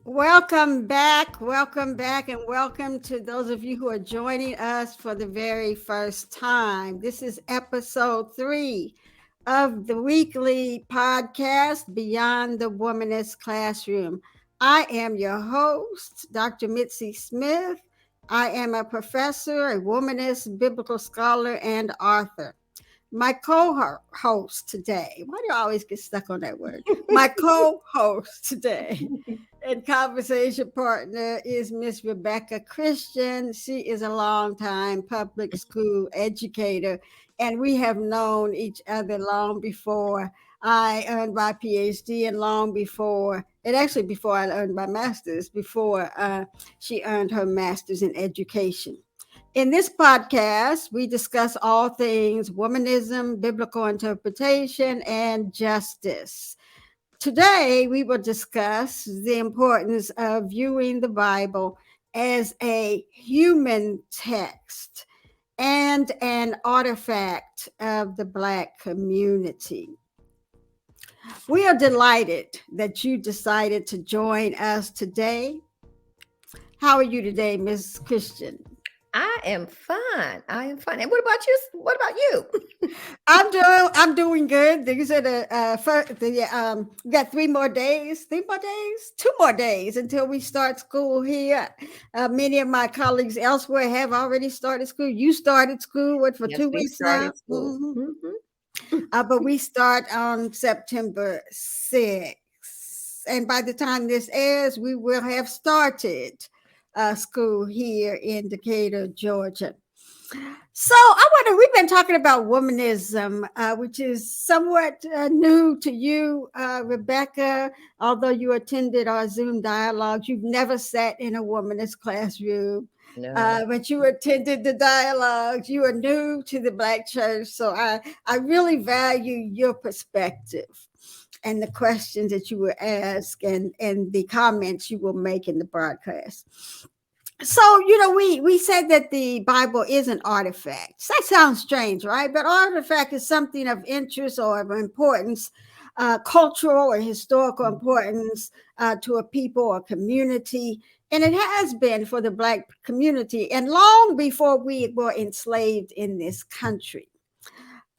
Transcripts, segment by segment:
welcome back, and welcome to those of you who are joining us for the very first time. This is episode 3 of the weekly podcast, Beyond the Womanist Classroom. I am your host, Dr. Mitzi Smith. I am a professor, a womanist, biblical scholar, and author. My co-host today, why do I always get stuck on that word? My co-host today and conversation partner is Miss Rebecca Christian. She is a longtime public school educator, and we have known each other long before I earned my PhD, and long before, and actually before I earned my master's, before she earned her master's in education. In this podcast, we discuss all things womanism, biblical interpretation, and justice. Today, we will discuss the importance of viewing the Bible as a human text and an artifact of the Black community. We are delighted that you decided to join us today. How are you today, Ms. Christian? I am fine. I am fine. And what about you? What about you? I'm doing good. These are we got 3 more days, 2 more days until we start school here. Many of my colleagues elsewhere have already started school. You started school for Yes, two we weeks now. started school. But we start on September 6th. And by the time this airs, we will have started school here in Decatur, Georgia. So we've been talking about womanism, which is somewhat new to you, Rebecca. Although you attended our Zoom dialogues, you've never sat in a womanist classroom. No. But you attended the dialogues. You are new to the Black church. So I really value your perspective and the questions that you will ask, and the comments you will make in the broadcast. So, we said that the Bible is an artifact. That sounds strange, right? But artifact is something of interest or of importance, cultural or historical importance to a people or community. And it has been for the Black community, and long before we were enslaved in this country.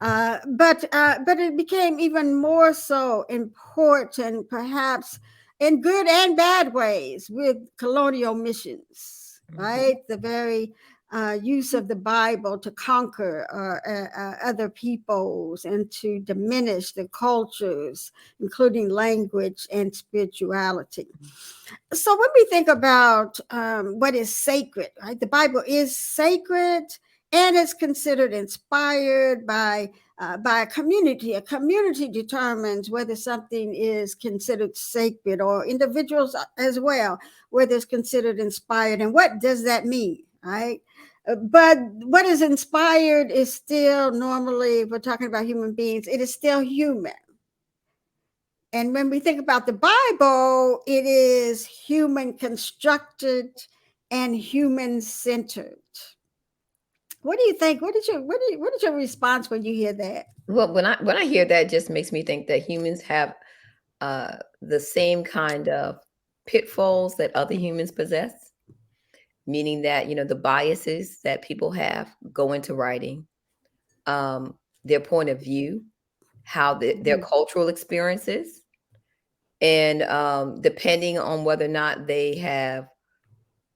But it became even more so important, perhaps in good and bad ways, with colonial missions, right? The very use of the Bible to conquer other peoples and to diminish the cultures, including language and spirituality. So when we think about what is sacred, right? The Bible is sacred, and it's considered inspired by a community. A community determines whether something is considered sacred, or individuals as well, whether it's considered inspired. And what does that mean, right? But what is inspired is still, normally, if we're talking about human beings, it is still human. And when we think about the Bible, it is human constructed and human centered. What do you think? What is your response when you hear that? Well, when I hear that, it just makes me think that humans have the same kind of pitfalls that other humans possess, meaning that the biases that people have go into writing, their point of view, how their cultural experiences, and depending on whether or not they have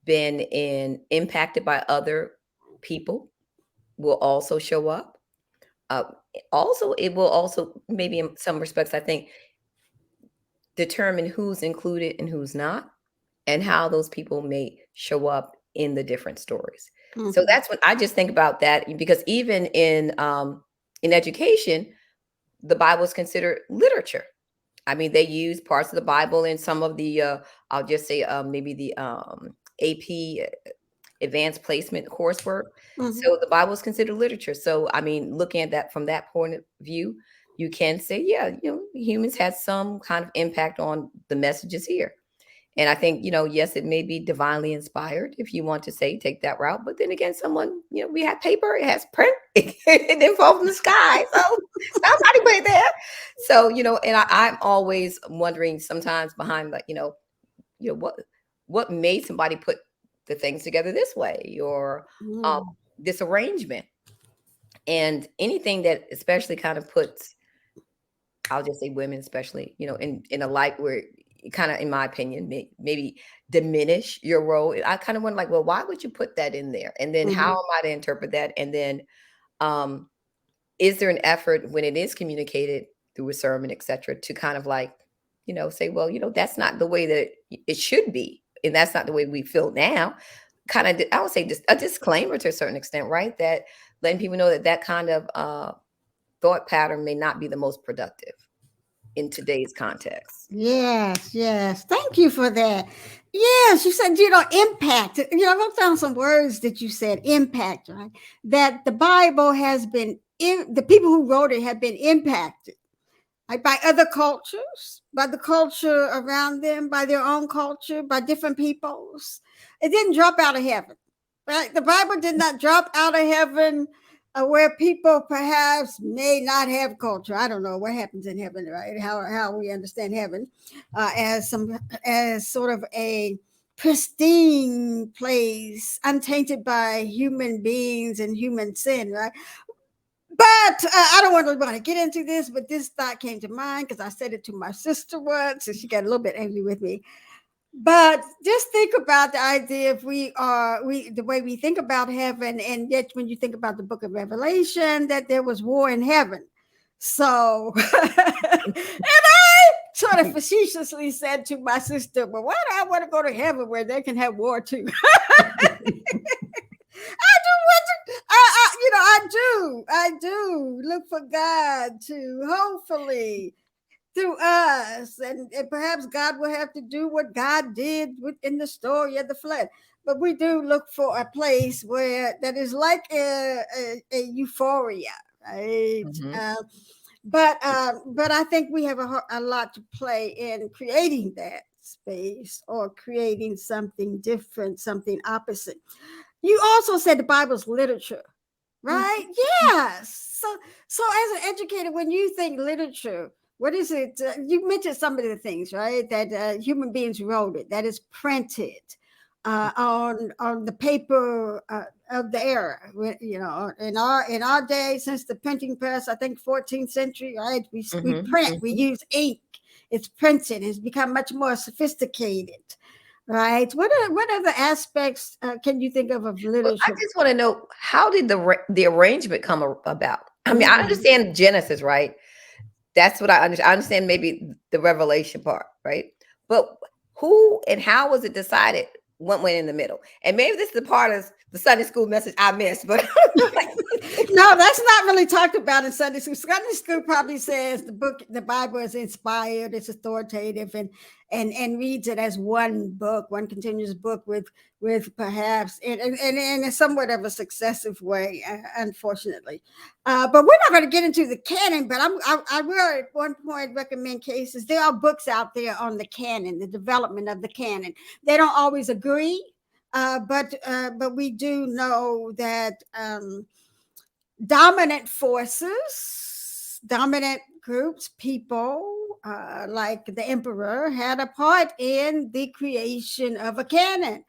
been impacted by other people, will also show up. Uh, Also, it will also, maybe in some respects, I think, determine who's included and who's not, and how those people may show up in the different stories. So that's what I just think about that, because even in education, the Bible is considered literature. I mean, they use parts of the Bible in some of the I'll just say maybe the AP advanced placement coursework. So the Bible is considered literature. So I mean, looking at that from that point of view, you can say, yeah, humans had some kind of impact on the messages here. And I think, yes, it may be divinely inspired, if you want to say, take that route. But then again, someone, we have paper, it has print, it didn't fall from the sky. So somebody put it there. So, and I'm always wondering sometimes behind, like, what made somebody put the things together this way, or Mm. this arrangement. And anything that especially kind of puts, I'll just say women especially, in a light where kind of, in my opinion, maybe diminish your role. I kind of wonder, like, well, why would you put that in there? And then how Mhm. am I to interpret that? And then um, is there an effort when it is communicated through a sermon, etc., to kind of like, say, well, that's not the way that it should be. And that's not the way we feel now. Kind of, I would say just a disclaimer to a certain extent, right? That letting people know that that kind of thought pattern may not be the most productive in today's context. Yes, yes. Thank you for that. Yes, you said, impact. I wrote down some words that you said, impact, right? That the Bible has been, the people who wrote it have been impacted, like by other cultures, by the culture around them, by their own culture, by different peoples. It didn't drop out of heaven, right? The Bible did not drop out of heaven, where people perhaps may not have culture. I don't know what happens in heaven, right? How we understand heaven, as sort of a pristine place, untainted by human beings and human sin, right? But I don't want to get into this, but this thought came to mind because I said it to my sister once, and she got a little bit angry with me. But just think about the idea, if the way we think about heaven, and yet when you think about the book of Revelation, that there was war in heaven. So, and I sort of facetiously said to my sister, "Well, why do I want to go to heaven where they can have war too?" I do want to, I do look for God to hopefully through us, and perhaps God will have to do what God did in the story of the flood. But we do look for a place where that is like a euphoria, right? Hmm. But I think we have a lot to play in creating that space, or creating something different, something opposite. You also said the Bible's literature, right? Yes. So as an educator, when you think literature, what is it? You mentioned some of the things, right? That human beings wrote it. That is printed on the paper of the era. In our day, since the printing press, I think 14th century, right? We Hmm. print. We Hmm. use ink. It's printed. It's become much more sophisticated. Right. What other aspects can you think of Well, I literature? just want to know, how did the arrangement come about? I mean, I Mm. understand Genesis, right? That's what I understand. I understand maybe the revelation part, right? But who and how was it decided what went in the middle? And maybe this is the part of the Sunday school message I missed, but No, that's not really talked about in Sunday school. Sunday school probably says the Bible is inspired, it's authoritative, and reads it as one book, one continuous book with perhaps in a somewhat of a successive way, unfortunately. But we're not going to get into the canon. But I will at one point recommend cases. There are books out there on the canon, the development of the canon. They don't always agree, but we do know that. Dominant forces, dominant groups, people like the emperor had a part in the creation of a canon.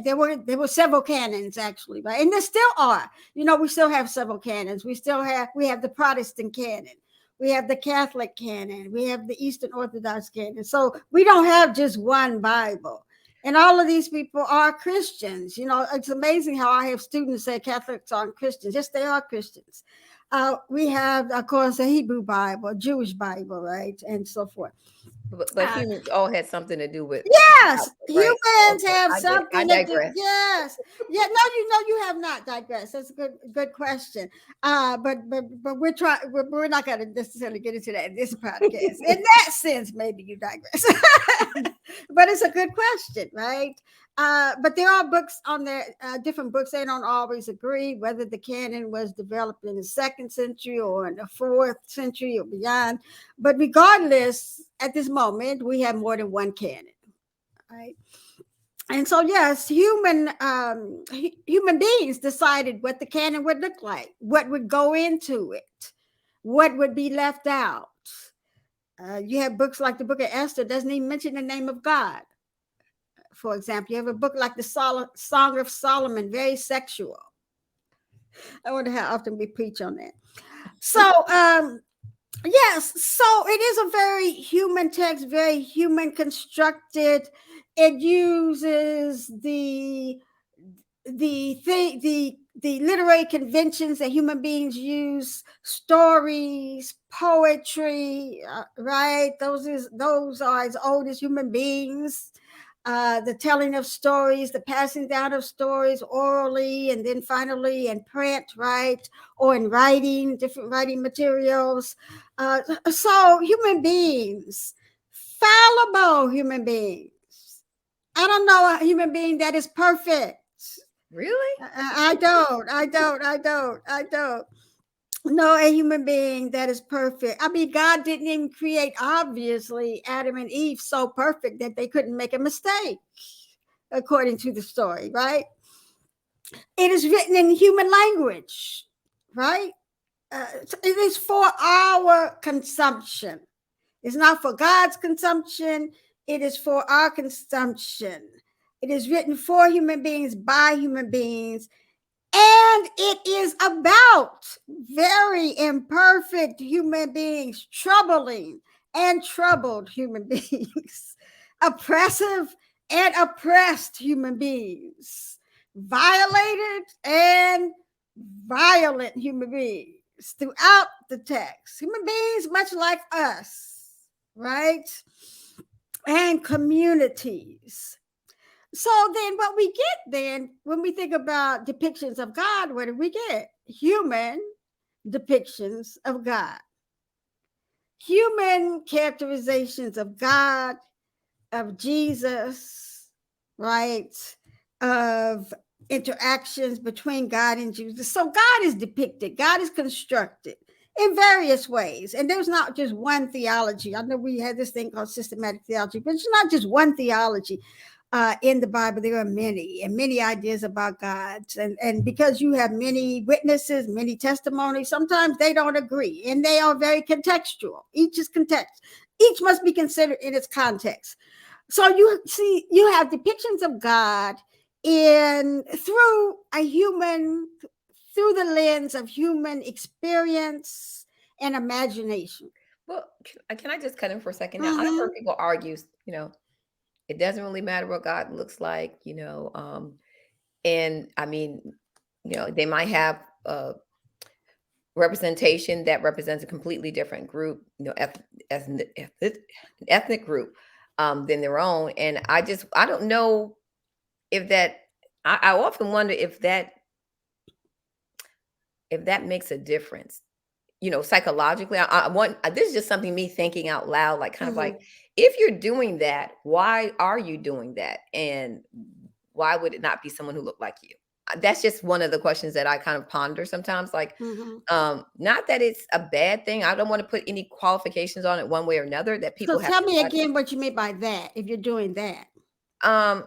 There were several canons actually, right? And there still are. We still have several canons. We have the Protestant canon. We have the Catholic canon. We have the Eastern Orthodox canon. So we don't have just one Bible. And all of these people are Christians. It's amazing how I have students say Catholics aren't Christians. Yes, they are Christians. We have, of course, a Hebrew Bible, a Jewish Bible, right, and so forth. but Uh, humans all had something to do with Yes, output, right? humans Okay, have I get it. I something to do. digress. Yes, yeah. No, you have not digressed. That's a good question. But we're not going to necessarily get into that in this podcast. In that sense, maybe you digress. But it's a good question, right? But there are books on there, different books. They don't always agree whether the canon was developed in the second century or in the fourth century or beyond. But regardless, at this moment, we have more than one canon, right? And so, yes, human beings decided what the canon would look like, what would go into it, what would be left out. You have books like the Book of Esther doesn't even mention the name of God, for example. You have a book like the Song of Solomon, very sexual. I wonder how often we preach on that. So, yes, so it is a very human text, very human constructed. It uses the literary conventions that human beings use, stories, poetry, right? Those are as old as human beings. The telling of stories, the passing down of stories orally, and then finally in print, right? Or in writing, different writing materials. So human beings, fallible human beings. I don't know a human being that is perfect. Really? I don't know a human being that is perfect. I mean, God didn't even create, obviously, Adam and Eve so perfect that they couldn't make a mistake, according to the story, right? It is written in human language, right? It is for our consumption. It's not for God's consumption, it is for our consumption. It is written for human beings, by human beings, and it is about very imperfect human beings, troubling and troubled human beings, oppressive and oppressed human beings, violated and violent human beings throughout the text. Human beings much like us, right? And communities. So then what we get then when we think about depictions of God, what do we get? Human depictions of God. Human characterizations of God, of Jesus, right? Of interactions between God and Jesus. So God is depicted, God is constructed in various ways. And there's not just one theology. I know we had this thing called systematic theology, but it's not just one theology. In the Bible, there are many and many ideas about God. And because you have many witnesses, many testimonies, sometimes they don't agree and they are very contextual. Each is context. Each must be considered in its context. So you see, you have depictions of God through through the lens of human experience and imagination. Well, can I just cut in for a second? Now, I've Mm-hmm. heard people argue, it doesn't really matter what God looks like, and I mean, they might have representation that represents a completely different group, ethnic group than their own. And I don't know if that, I often wonder if that makes a difference, psychologically. I want, this is just something me thinking out loud, like kind of Mm-hmm. like, if you're doing that, why are you doing that? And why would it not be someone who looked like you? That's just one of the questions that I kind of ponder sometimes. Like, Mm-hmm. not that it's a bad thing. I don't want to put any qualifications on it one way or another that So people have tell to me try to, again what you mean by that, if you're doing that. um,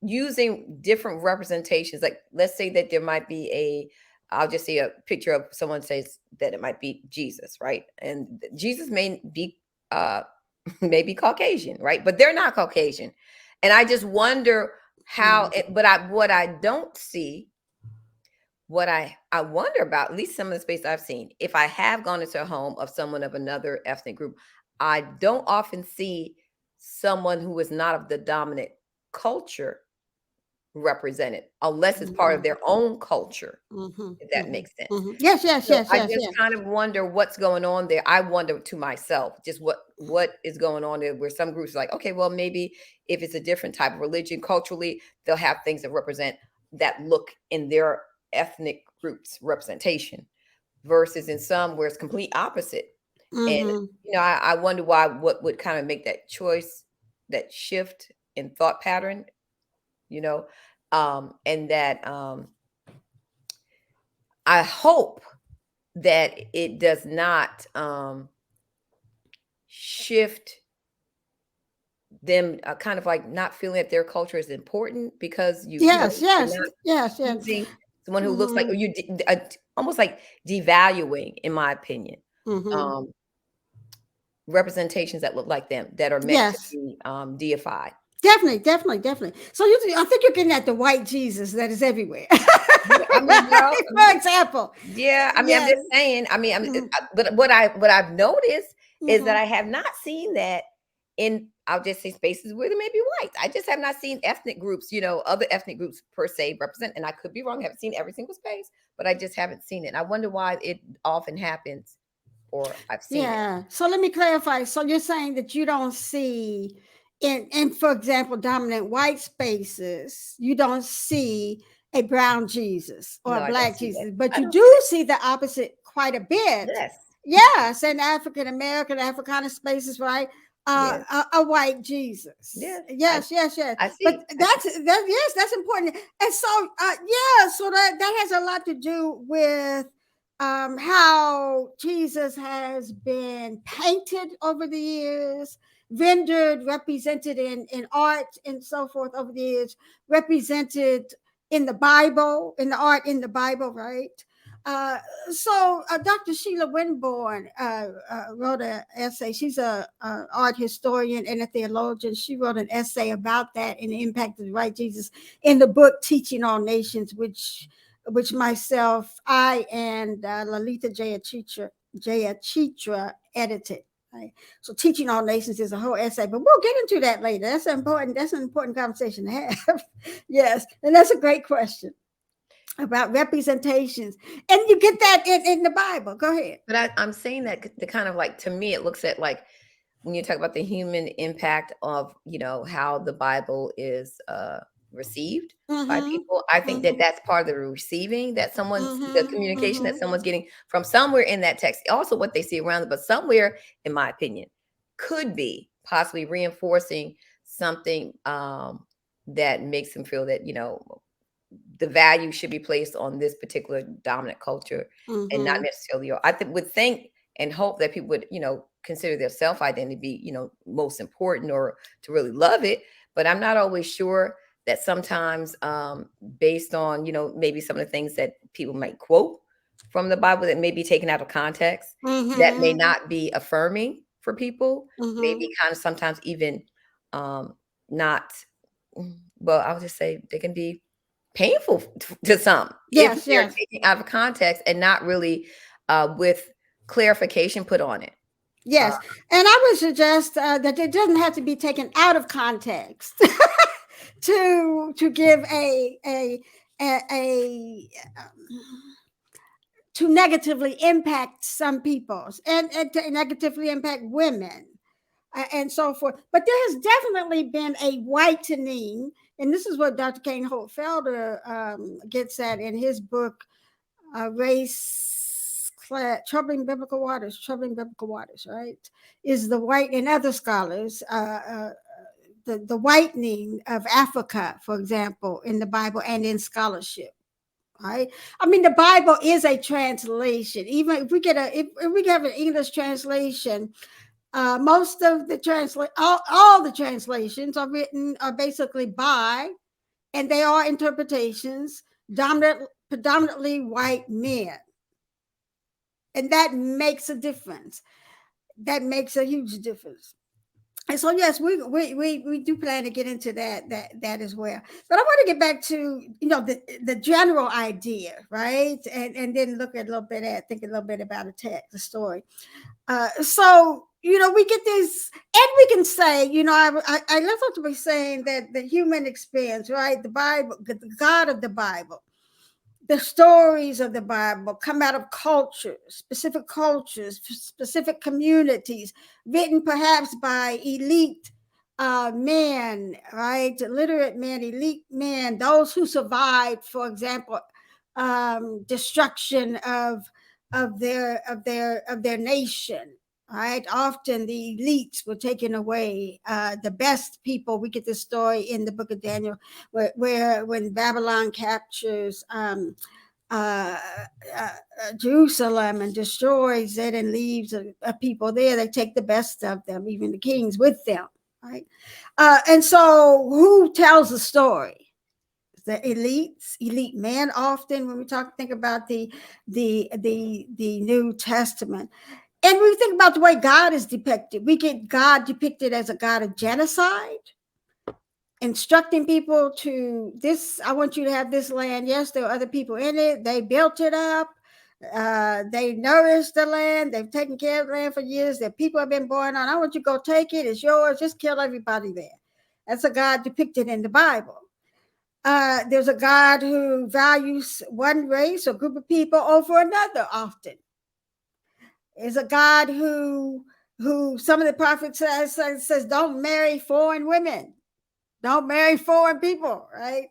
using different representations. Like, let's say that there might be I'll just see a picture of someone says that it might be Jesus, right? And Jesus may be uh maybe Caucasian, right? But they're not Caucasian. And I just wonder how it, but what I don't see, what I wonder about, at least some of the space I've seen, if I have gone into a home of someone of another ethnic group, I don't often see someone who is not of the dominant culture represented, unless it's part of Mm-hmm. their own culture, Mm-hmm. if that Mm-hmm. makes sense. Mm-hmm. Yes, yes, So yes, I yes, just yes. kind of wonder what's going on there. I wonder to myself, just what is going on there, where some groups are like, okay, well, maybe if it's a different type of religion culturally, they'll have things that represent that look in their ethnic group's representation, versus in some where it's complete opposite. And Mm-hmm. I wonder what would kind of make that choice, that shift in thought pattern, you know, and that I hope that it does not shift them, kind of like not feeling that their culture is important, because Yes, you're yes, not yes, yes. choosing someone who looks like, Mm-hmm. or almost like devaluing, in my opinion, Mm-hmm. um, representations that look like them, that are meant to Yes. be deified. Definitely, definitely, definitely. So I think you're getting at the white Jesus that is everywhere. Yeah, I mean, well, For example, yeah, I mean, I'm yes. just saying. I mean, Mhm, but what I've noticed is that mhm. I have not seen that in, I'll just say, spaces where there may be whites. I just have not seen ethnic groups, other ethnic groups per se represent. And I could be wrong. I haven't seen every single space, but I just haven't seen it. And I wonder why it often happens, or I've seen it. Yeah. So let me clarify. So you're saying that you don't see in for example, dominant white spaces, you don't see a brown Jesus or a No, I don't black see that. Jesus, but I you don't see do that. see the opposite quite a bit. Yes, Yes, in African American, Africana spaces, right? yes, A white Jesus. yes. Yes, yes, yes. I But see. I see. that yes, that's important. And so yeah, so that has a lot to do with how Jesus has been painted over the years, rendered, represented in art and so forth over the years, represented in the Bible, in the art in the Bible, right? Uh, so Dr. Sheila Winborn wrote an essay. She's a art historian and a theologian. She wrote an essay about that and the impact of the right Jesus in the book Teaching All Nations, which myself, I, and Lalita Jayachitra edited. Right? So Teaching All Nations is a whole essay, but we'll get into that later. That's an important conversation to have. Yes, and that's a great question about representations. And you get that in the Bible. Go ahead. But I'm saying that the kind of, like, to me, it looks at, like, when you talk about the human impact of, how the Bible is received by Mm-hmm. people. I think that Mm-hmm. that's part of the receiving, that the Mm-hmm. communication that Mm-hmm. someone's getting from somewhere in that text. Also, what they see around it, but somewhere, in my opinion, could be possibly reinforcing something that makes them feel that the value should be placed on this particular dominant culture, and not Mm-hmm. necessarily your. Would think and hope that people would, consider their self identity be, most important, or to really love it. But I'm not always sure that sometimes, based on, maybe some of the things that people might quote from the Bible that may be taken out of context, that may Mm-hmm. not be affirming for people, Mm-hmm. maybe kind of sometimes even not, well, I would just say they can be painful to some if Yes, they're yes. taken out of context and not really with clarification put on it. Uh, Yes. And I would suggest that it doesn't have to be taken out of context to give a to negatively impact some peoples and to negatively impact women and so forth. But there has definitely been a whitening, and this is what Dr. Kane Holt Felder gets at in his book, Race, Class, Troubling Biblical Waters, right? Is the white and other scholars, the whitening of Africa, for example, in the Bible and in scholarship. Right. I mean, the Bible is a translation. Even if we get if we have an English translation, most of the all the translations are basically by, and they are interpretations, predominantly white men, and that makes a difference. That makes a huge difference. And so yes, we do plan to get into that as well. But I want to get back to the general idea, right? And then look at a little bit at think a little bit about a text, the story. So we get this, and we can say, I love to be saying that the human experience, right? The Bible, the God of the Bible, the stories of the Bible come out of cultures, specific communities, written perhaps by elite men, right? Literate men, elite men, those who survived, for example, destruction of their nation. Right, often the elites were taken away. The best people. We get this story in the Book of Daniel, where when Babylon captures uh, uh, Jerusalem and destroys it and leaves a people there, they take the best of them, even the kings with them, right? And so, who tells the story? The elites, elite men. Often, when we think about the New Testament, and we think about the way God is depicted, we get God depicted as a God of genocide, instructing people to this. I want you to have this land. Yes, there are other people in it. They built it up. They nourished the land. They've taken care of the land for years. That people have been born on. I want you to go take it. It's yours. Just kill everybody there. That's a God depicted in the Bible. There's a God who values one race or group of people over another often. Is a God who some of the prophets says don't marry foreign women, don't marry foreign people, right?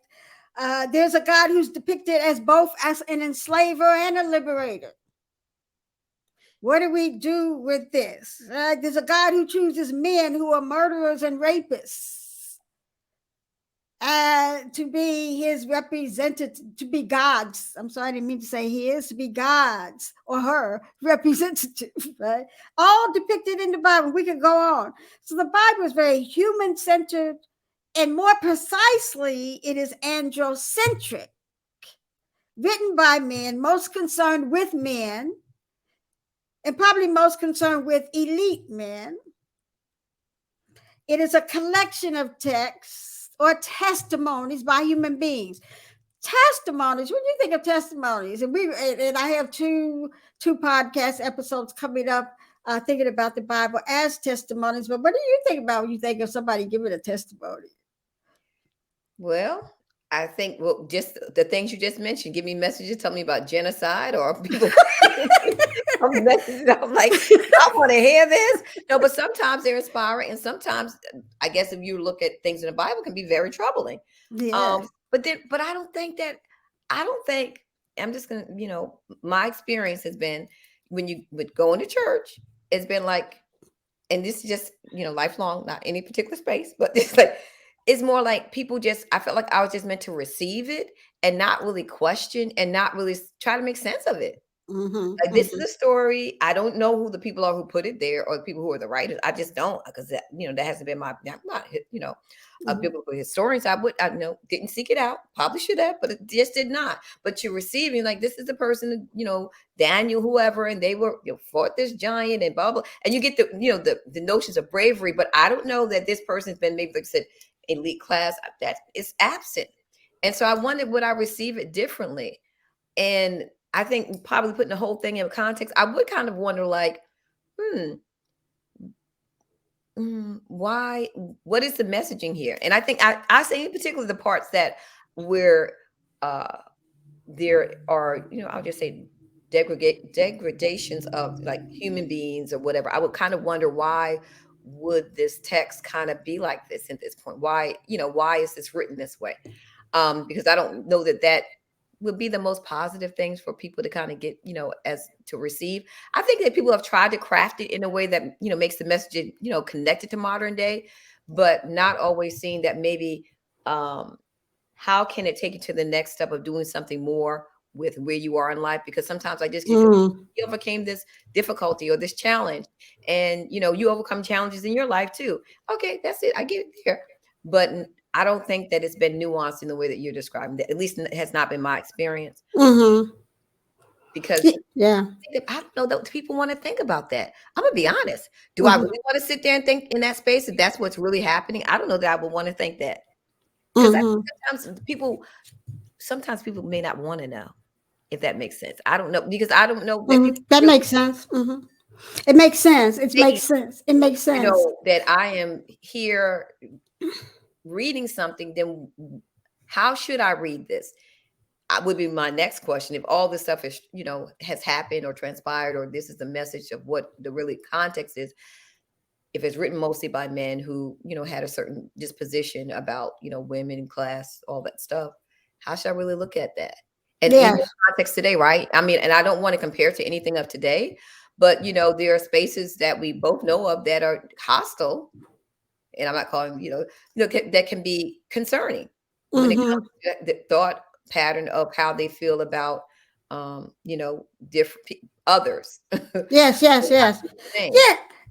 There's a God who's depicted as both as an enslaver and a liberator. What do we do with this? There's a God who chooses men who are murderers and rapists to be his representative, to be God's. I'm sorry, I didn't mean to say his, to be God's or her representative, right? All depicted in the Bible. We could go on. So the Bible is very human centered, and more precisely, it is androcentric, written by men, most concerned with men, and probably most concerned with elite men. It is a collection of texts or testimonies by human beings. Testimonies. When you think of testimonies, and I have two podcast episodes coming up, thinking about the Bible as testimonies. But what do you think about when you think of somebody giving a testimony? Well, I think just the things you just mentioned. Give me messages, tell me about genocide or people. Messages, I'm like, I want to hear this. No, but sometimes they're inspiring, and sometimes, I guess, if you look at things in the Bible, can be very troubling. Yes. But I don't think that. I don't think. I'm just gonna, my experience has been when you would go into church, it's been like, and this is just lifelong, not any particular space, but it's like. It's more like people just, I felt like I was just meant to receive it and not really question and not really try to make sense of it. Mm-hmm, Like, this is a story. I don't know who the people are who put it there or the people who are the writers. I just don't, because that hasn't been I'm not a biblical historian. So I didn't seek it out. Probably should have, but it just did not. But you're receiving, like, this is the person, Daniel, whoever, and they were fought this giant and blah blah. And you get the notions of bravery, but I don't know that this person's been, maybe like I said, elite class, that is absent. And so I wondered, would I receive it differently? And I think probably putting the whole thing in context, I would kind of wonder, like, why? What is the messaging here? And I think I say in particular the parts that where there are, I'll just say degradations of like human beings or whatever. I would kind of wonder, why would this text kind of be like this at this point? Why is this written this way? Because I don't know that would be the most positive things for people to kind of get, as to receive. I think that people have tried to craft it in a way that, makes the message, connected to modern day, but not always seeing that maybe how can it take you to the next step of doing something more with where you are in life? Because sometimes I just get you overcame this difficulty or this challenge, and you overcome challenges in your life too. Okay, that's it. I get it there. But I don't think that it's been nuanced in the way that you're describing that. At least it has not been my experience. Because I don't know that people want to think about that. I'm gonna be honest. Do I really want to sit there and think in that space if that's what's really happening? I don't know that I would want to think that. Because sometimes people may not want to know, if that makes sense. I don't know, because I don't know that, that makes sense. It makes sense. It makes sense. It makes sense. That I am here reading something, then how should I read this? Would be my next question. If all this stuff is, has happened or transpired, or this is the message of what the really context is, if it's written mostly by men who, had a certain disposition about, women in class, all that stuff, how should I really look at that? And in the context today, right? I mean, and I don't want to compare to anything of today, but, there are spaces that we both know of that are hostile. And I'm not calling, that can be concerning when it comes to the thought pattern of how they feel about, different others. Yes.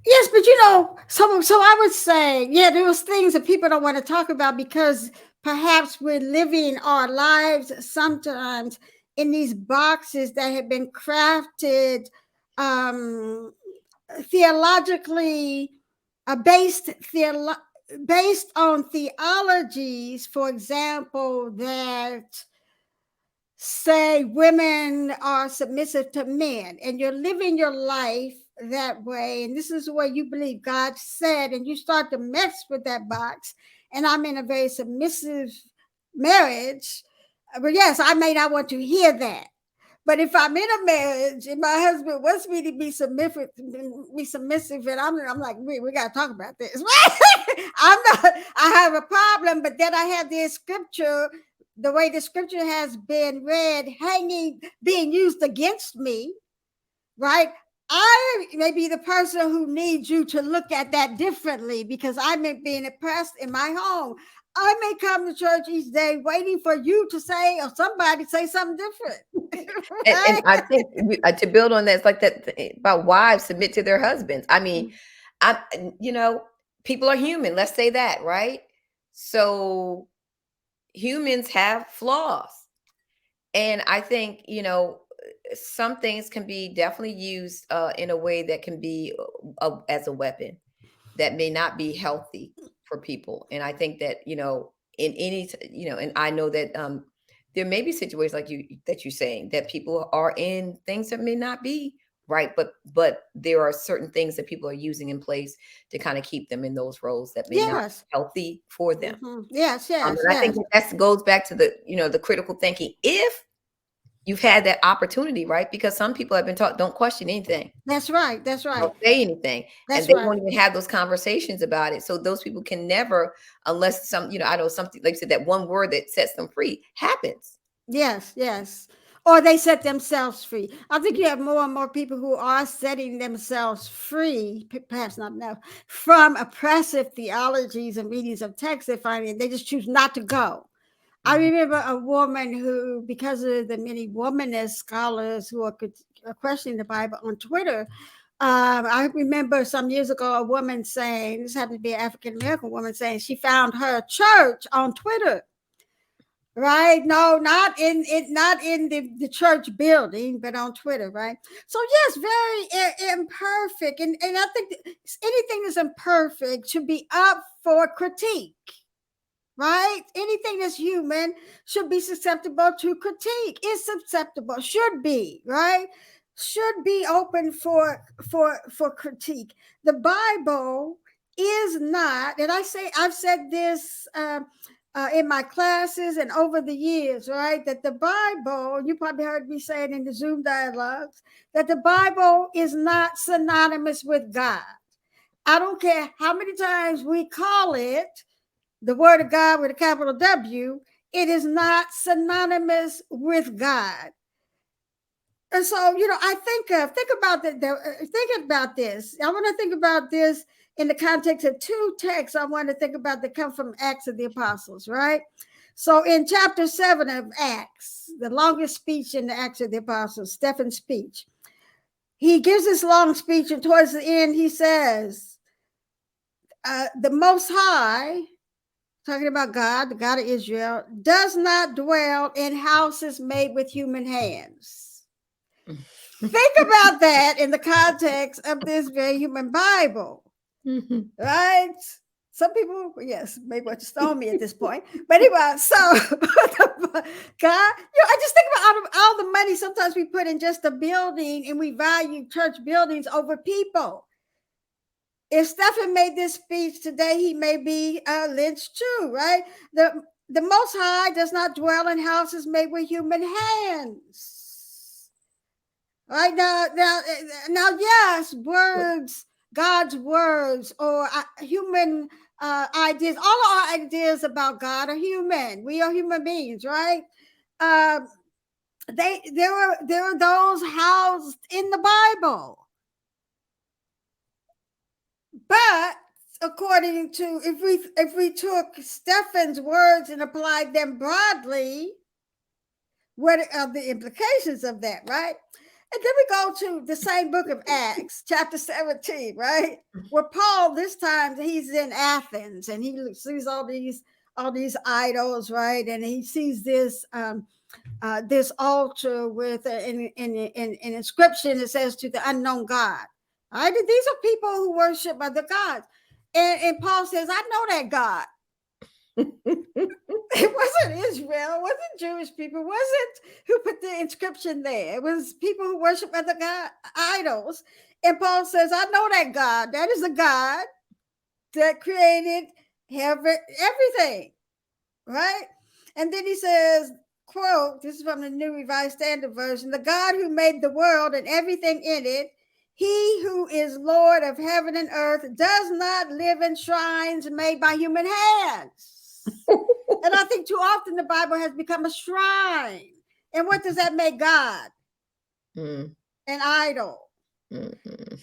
Yes, but so I would say, there was things that people don't want to talk about because perhaps we're living our lives sometimes in these boxes that have been crafted theologically based based on theologies, for example, that say women are submissive to men, and you're living your life that way, and this is what you believe God said, and you start to mess with that box, and I'm in a very submissive marriage, but yes, I may not want to hear that. But if I'm in a marriage and my husband wants me to be submissive, and I'm like, we got to talk about this. I'm not. I have a problem, but then I have this scripture, the way the scripture has been read, being used against me, right? I may be the person who needs you to look at that differently because I'm being oppressed in my home. I may come to church each day waiting for you to say or somebody say something different. And I think to build on that, it's like that about wives submit to their husbands. I mean, I people are human. Let's say that, right? So humans have flaws, and I think some things can be definitely used in a way that can be as a weapon that may not be healthy for people. And I think that in any and I know that there may be situations like you're saying that people are in things that may not be right, but there are certain things that people are using in place to kind of keep them in those roles that may not be Yes. healthy for them. Yes, yes, And I think yes. that goes back to the critical thinking. If you've had that opportunity, right? Because some people have been taught, don't question anything. That's right. That's right. Don't say anything. And That's they right. won't even have those conversations about it. So those people can never, unless I know something, like you said, that one word that sets them free happens. Yes, yes. Or they set themselves free. I think you have more and more people who are setting themselves free, perhaps not enough, from oppressive theologies and readings of text they find, and they just choose not to go. I Mhm. remember a woman who, because of the many womanist scholars who are questioning the Bible on Twitter, I remember some years ago a woman saying, this happened to be an African American woman, saying she found her church on Twitter. Right? No, not in it, not in the church building, but on Twitter, right? So yes, very imperfect, and I think anything that's imperfect should be up for critique, right? Anything that's human should be susceptible to critique. Is susceptible, should be, right? Should be open for critique. The Bible is not, and I've said this in my classes and over the years, right? That the Bible, you probably heard me say it in the Zoom dialogues, that the Bible is not synonymous with God. I don't care how many times we call it the word of God with a capital W, it is not synonymous with God. And so, I think about think about this. I want to think about this in the context of two texts I want to think about that come from Acts of the Apostles, right? So in chapter 7 of Acts, the longest speech in the Acts of the Apostles, Stephen's speech, he gives this long speech, and towards the end, he says, the Most High, talking about God, the God of Israel, does not dwell in houses made with human hands. Think about that in the context of this very human Bible, right? Some people, yes, may want to stone me at this point, but anyway, so God, I just think about all the money sometimes we put in just a building, and we value church buildings over people. If Stephen made this speech today, he may be lynched too, right? The Most High does not dwell in houses made with human hands. Right now, yes, words, God's words, or human ideas. All our ideas about God are human. We are human beings, right? There are those housed in the Bible. But according to, if we took Stephen's words and applied them broadly, what are the implications of that, right? And then we go to the same book of Acts, chapter 17, right? Where Paul, this time he's in Athens, and he sees all these idols, right? And he sees this altar with an inscription that says, to the unknown God. All right, these are people who worship other gods. And Paul says, I know that God. It wasn't Israel, it wasn't Jewish people, it wasn't who put the inscription there. It was people who worship other God idols. And Paul says, I know that God. That is a God that created everything, right? And then he says, quote, this is from the New Revised Standard Version, the God who made the world and everything in it, he who is Lord of heaven and earth, does not live in shrines made by human hands. And I think too often the Bible has become a shrine. And what does that make God? An idol. Mm-hmm.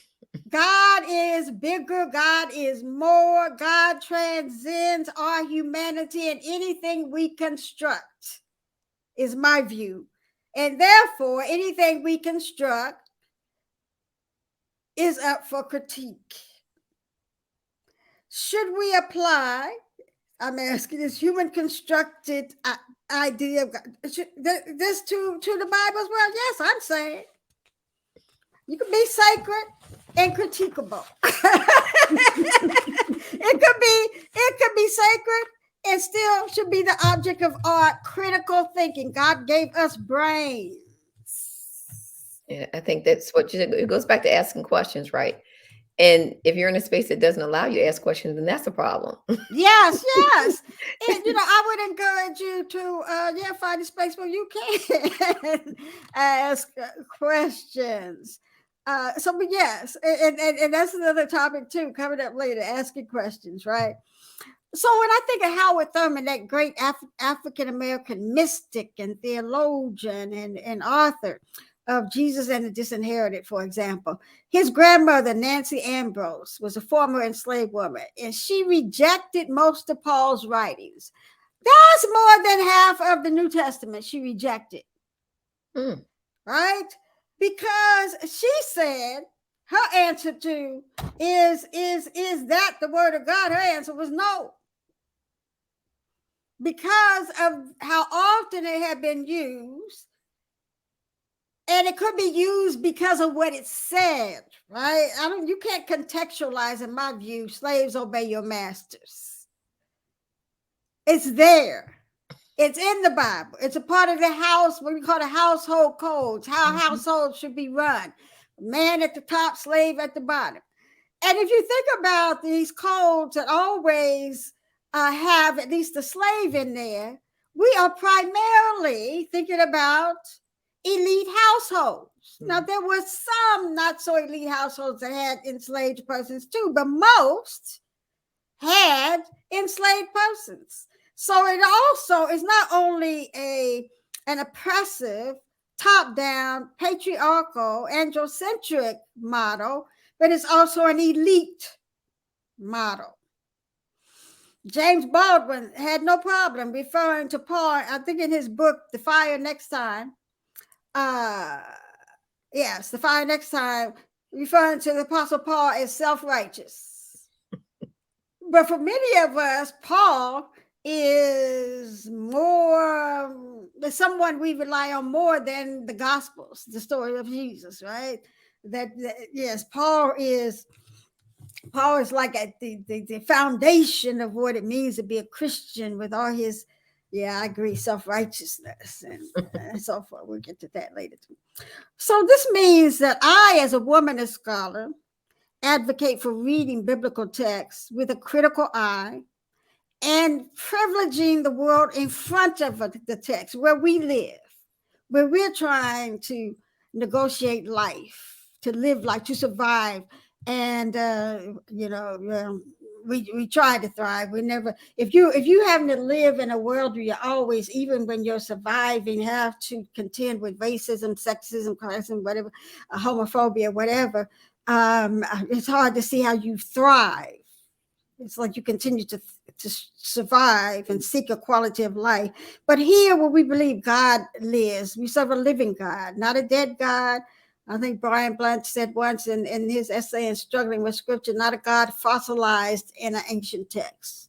God is bigger. God is more. God transcends our humanity, and anything we construct is my view. And therefore, anything we construct is up for critique. Should we apply, I'm asking, this human constructed idea of God, this to the Bible as well? Yes, I'm saying you can be sacred and critiquable. It could be sacred and still should be the object of art. Critical thinking. God gave us brains. Yeah, I think that's what it goes back to asking questions, right? And if you're in a space that doesn't allow you to ask questions, then that's a problem. Yes. And, I would encourage you to, find a space where you can ask questions. But yes, and that's another topic too, coming up later, asking questions, right? So when I think of Howard Thurman, that great African-American mystic and theologian and author of Jesus and the Disinherited, for example, his grandmother, Nancy Ambrose, was a former enslaved woman, and she rejected most of Paul's writings. That's more than half of the New Testament she rejected, right? Because she said her answer to is that the word of God? Her answer was no. Because of how often it had been used, and it could be used because of what it said, right? You can't contextualize, in my view, slaves obey your masters. It's there. It's in the Bible. It's a part of the house, what we call the household codes, how households should be run. Man at the top, slave at the bottom. And if you think about these codes that always have at least a slave in there, we are primarily thinking about elite households. Now, there were some not so elite households that had enslaved persons too, but most had enslaved persons. So it also is not only an oppressive, top-down, patriarchal, androcentric model, but it's also an elite model. James Baldwin had no problem referring to Paul, I think in his book, The Fire Next Time. The Fire Next Time, referring to the Apostle Paul as self-righteous. But for many of us, Paul is someone we rely on more than the Gospels, the story of Jesus, right? Yes, Paul is like the foundation of what it means to be a Christian, with all his, I agree, self-righteousness and so forth. We'll get to that later too. So this means that I, as a womanist scholar, advocate for reading biblical texts with a critical eye and privileging the world in front of the text where we live, where we're trying to negotiate life, to live life, to survive. And, we try to thrive. We never, if you happen to live in a world where you're always, even when you're surviving, have to contend with racism, sexism, classism, whatever, homophobia, whatever, it's hard to see how you thrive. It's like you continue to survive and seek a quality of life. But here, where we believe God lives, we serve a living God, not a dead God. I think Brian Blunt said once in his essay in Struggling with Scripture, not a God fossilized in an ancient text.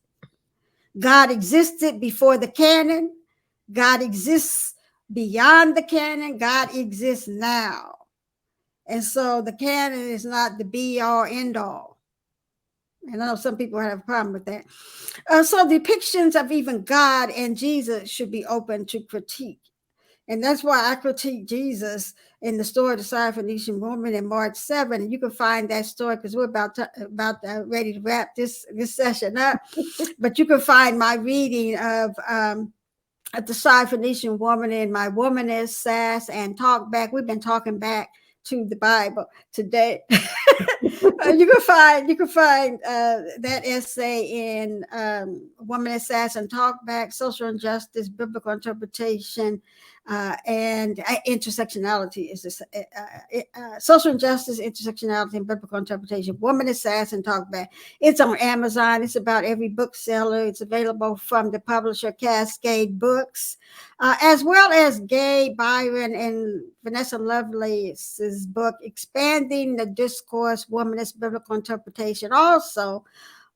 God existed before the canon. God exists beyond the canon. God exists now. And so the canon is not the be all end all. And I know some people have a problem with that. So depictions of even God and Jesus should be open to critique. And that's why I critique Jesus in the story of the Syrophoenician woman in March 7. And you can find that story because we're ready to wrap this session up. But you can find my reading of the Syrophoenician woman in my Womanist Sass and Talk Back. We've been talking back to the Bible today. You can find that essay in Womanist Sass and Talk Back, Social Injustice, Biblical Interpretation, and intersectionality is this social injustice, intersectionality, and biblical interpretation. Womanist Sass and Talk Back. It's on Amazon. It's about every bookseller. It's available from the publisher Cascade Books, as well as Gay Byron and Vanessa Lovelace's book, Expanding the Discourse, Womanist Biblical Interpretation, also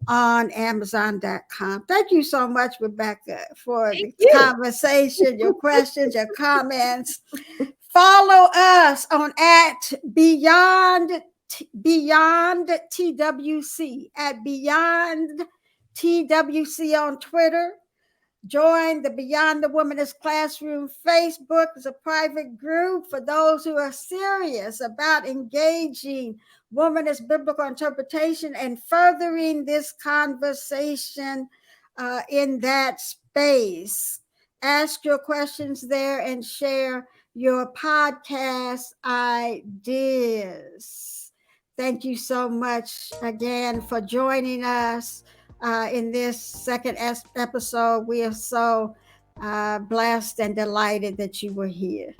on Amazon.com. Thank you so much, Rebecca, for Thank the you. conversation, your questions, your comments. Follow us on at Beyond TWC, at Beyond TWC on Twitter. Join the Beyond the Womanist Classroom Facebook. It's a private group for those who are serious about engaging womanist biblical interpretation and furthering this conversation in that space. Ask your questions there and share your podcast ideas. Thank you so much again for joining us in this second episode. We are so blessed and delighted that you were here.